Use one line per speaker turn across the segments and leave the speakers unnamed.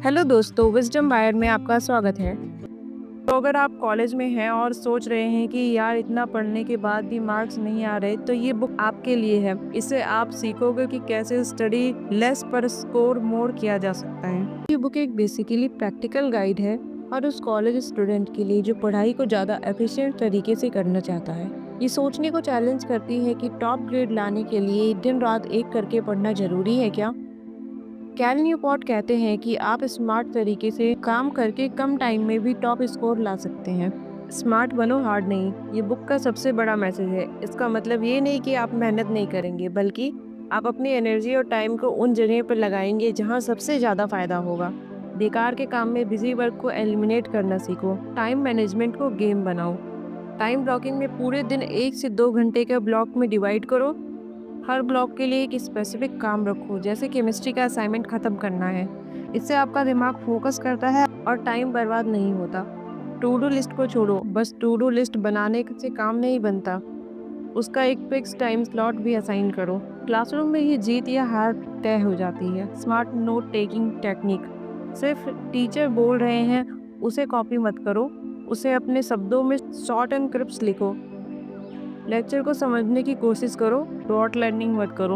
Hello दोस्तों, wisdom wire में आपका स्वागत है। तो अगर आप कॉलेज में हैं और सोच रहे हैं कि यार इतना पढ़ने के बाद भी मार्क्स नहीं आ रहे, तो ये बुक आपके लिए है। इससे आप सीखोगे कि कैसे स्टडी लेस पर स्कोर मोर किया जा सकता है। ये बुक एक बेसिकली प्रैक्टिकल गाइड है और उस कॉलेज स्टूडेंट के लिए जो पढ़ाई को ज़्यादा एफिशिएंट तरीके से करना चाहता है। ये सोचने को चैलेंज करती है कि टॉप ग्रेड लाने के लिए दिन रात एक करके पढ़ना जरूरी है क्या। कैल न्यूपोर्ट कहते हैं कि आप स्मार्ट तरीके से काम करके कम टाइम में भी टॉप स्कोर ला सकते हैं। स्मार्ट बनो, हार्ड नहीं। ये बुक का सबसे बड़ा मैसेज है। इसका मतलब ये नहीं कि आप मेहनत नहीं करेंगे, बल्कि आप अपनी एनर्जी और टाइम को उन जगह पर लगाएंगे जहां सबसे ज़्यादा फायदा होगा। बेकार के काम में बिजी वर्क को एलिमिनेट करना सीखो। टाइम मैनेजमेंट को गेम बनाओ। टाइम ब्लॉकिंग में पूरे दिन 1 से 2 घंटे के ब्लॉक में डिवाइड करो। हर ब्लॉक के लिए एक स्पेसिफिक काम रखो, जैसे केमिस्ट्री का असाइनमेंट खत्म करना है। इससे आपका दिमाग फोकस करता है और टाइम बर्बाद नहीं होता। टू डू लिस्ट को छोड़ो, बस टू डू लिस्ट बनाने से काम नहीं बनता। उसका एक फिक्स टाइम स्लॉट भी असाइन करो। क्लासरूम में ये जीत या हार तय हो जाती है। Smart note taking technique. सिर्फ टीचर बोल रहे हैं उसे कॉपी मत करो, उसे अपने शब्दों में शॉर्ट एंड क्रिप्स लिखो। लेक्चर को समझने की कोशिश करो, डॉट लर्निंग मत करो।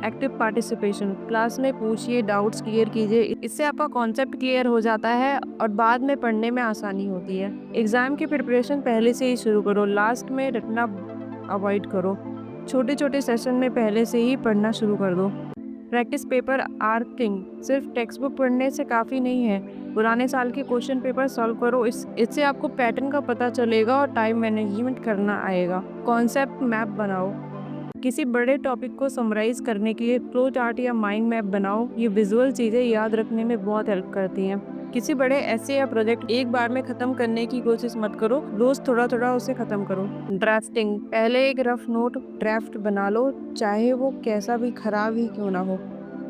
एक्टिव पार्टिसिपेशन, क्लास में पूछिए, डाउट्स क्लियर कीजिए। इससे आपका कॉन्सेप्ट क्लियर हो जाता है और बाद में पढ़ने में आसानी होती है। एग्जाम की प्रिपरेशन पहले से ही शुरू करो, लास्ट में रटना अवॉइड करो। छोटे छोटे सेशन में पहले से ही पढ़ना शुरू कर दो। प्रैक्टिस पेपर आर्किंग, सिर्फ टेक्स्ट बुक पढ़ने से काफ़ी नहीं है। पुराने साल के क्वेश्चन पेपर सॉल्व करो। इससे आपको पैटर्न का पता चलेगा और टाइम मैनेजमेंट करना आएगा। कॉन्सेप्ट मैप बनाओ। किसी बड़े टॉपिक को समराइज करने के लिए फ्लो चार्ट या माइंड मैप बनाओ। ये विजुअल चीज़ें याद रखने में बहुत हेल्प करती हैं। किसी बड़े ऐसे या प्रोजेक्ट एक बार में खत्म करने की कोशिश मत करो, रोज थोड़ा थोड़ा उसे खत्म करो। ड्राफ्टिंग, पहले एक रफ नोट ड्राफ्ट बना लो, चाहे वो कैसा भी खराब ही क्यों ना हो।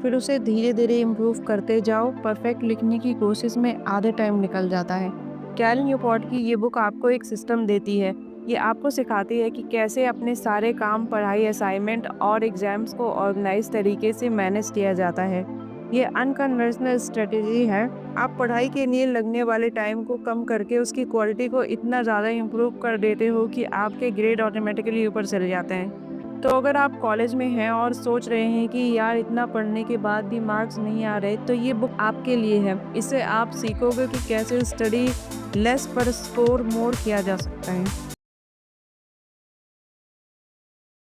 फिर उसे धीरे धीरे इम्प्रूव करते जाओ। परफेक्ट लिखने की कोशिश में आधे टाइम निकल जाता है। कैल न्यूपोर्ट की ये बुक आपको एक सिस्टम देती है। ये आपको सिखाती है कि कैसे अपने सारे काम, पढ़ाई, असाइनमेंट और एग्जाम्स को ऑर्गेनाइज तरीके से मैनेज किया जाता है। ये अनकन्वेंशनल स्ट्रेटेजी है। आप पढ़ाई के लिए लगने वाले टाइम को कम करके उसकी क्वालिटी को इतना ज़्यादा इम्प्रूव कर देते हो कि आपके ग्रेड ऑटोमेटिकली ऊपर चले जाते हैं। तो अगर आप कॉलेज में हैं और सोच रहे हैं कि यार इतना पढ़ने के बाद भी मार्क्स नहीं आ रहे, तो ये बुक आपके लिए है। इससे आप सीखोगे कि कैसे स्टडी लेस पर स्कोर मोर किया जा सकता है।